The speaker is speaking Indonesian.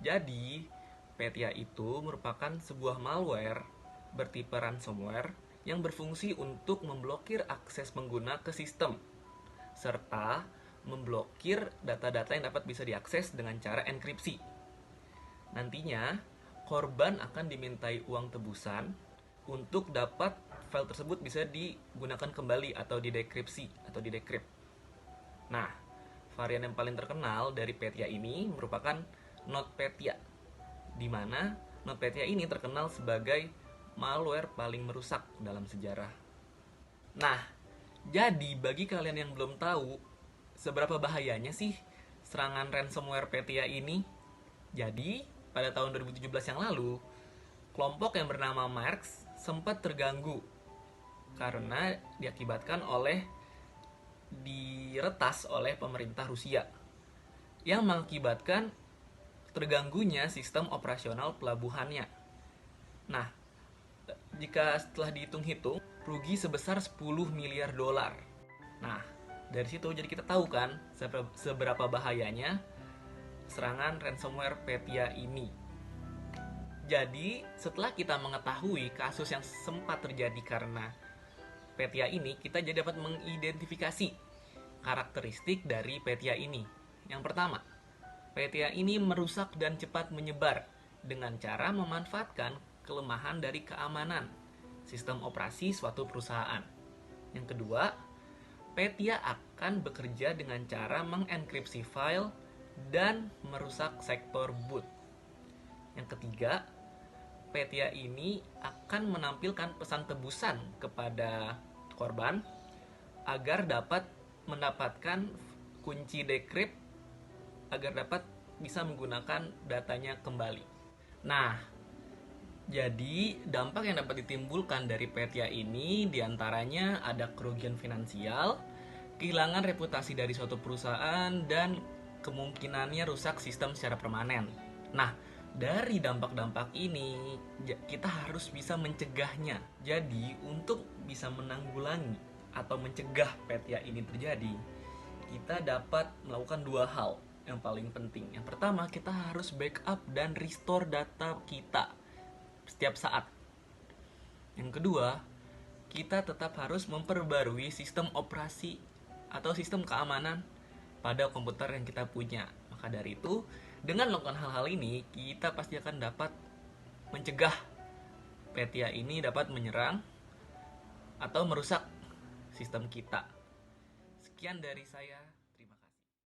Jadi, Petya itu merupakan sebuah malware bertipe ransomware yang berfungsi untuk memblokir akses pengguna ke sistem, serta memblokir data-data yang dapat bisa diakses dengan cara enkripsi. Nantinya, korban akan dimintai uang tebusan untuk dapat file tersebut bisa digunakan kembali atau didekripsi atau didekrypt. Nah, varian yang paling terkenal dari Petya ini merupakan NotPetya, di mana NotPetya ini terkenal sebagai malware paling merusak dalam sejarah. Nah, jadi bagi kalian yang belum tahu seberapa bahayanya sih serangan ransomware Petya ini, jadi pada tahun 2017 yang lalu, kelompok yang bernama Marks sempat terganggu karena diakibatkan oleh diretas oleh pemerintah Rusia yang mengakibatkan terganggunya sistem operasional pelabuhannya. Nah, jika setelah dihitung-hitung, rugi sebesar 10 miliar dolar. Nah, dari situ jadi kita tahu kan seberapa bahayanya serangan ransomware Petya ini. Jadi, setelah kita mengetahui kasus yang sempat terjadi karena Petya ini, kita jadi dapat mengidentifikasi karakteristik dari Petya ini. Yang pertama, Petya ini merusak dan cepat menyebar dengan cara memanfaatkan kelemahan dari keamanan sistem operasi suatu perusahaan. Yang kedua, Petya akan bekerja dengan cara mengenkripsi file dan merusak sektor boot. Yang ketiga, Petya ini akan menampilkan pesan tebusan kepada korban agar dapat mendapatkan kunci decrypt agar dapat bisa menggunakan datanya kembali. Nah, jadi dampak yang dapat ditimbulkan dari Petya ini diantaranya ada kerugian finansial, kehilangan reputasi dari suatu perusahaan, dan kemungkinannya rusak sistem secara permanen. Nah, dari dampak-dampak ini kita harus bisa mencegahnya. Jadi untuk bisa menanggulangi atau mencegah Petya ini terjadi, kita dapat melakukan dua hal yang paling penting. Yang pertama, kita harus backup dan restore data kita setiap saat. Yang kedua, kita tetap harus memperbarui sistem operasi atau sistem keamanan pada komputer yang kita punya. Maka dari itu, dengan melakukan hal-hal ini, kita pasti akan dapat mencegah Petya ini dapat menyerang atau merusak sistem kita. Sekian dari saya.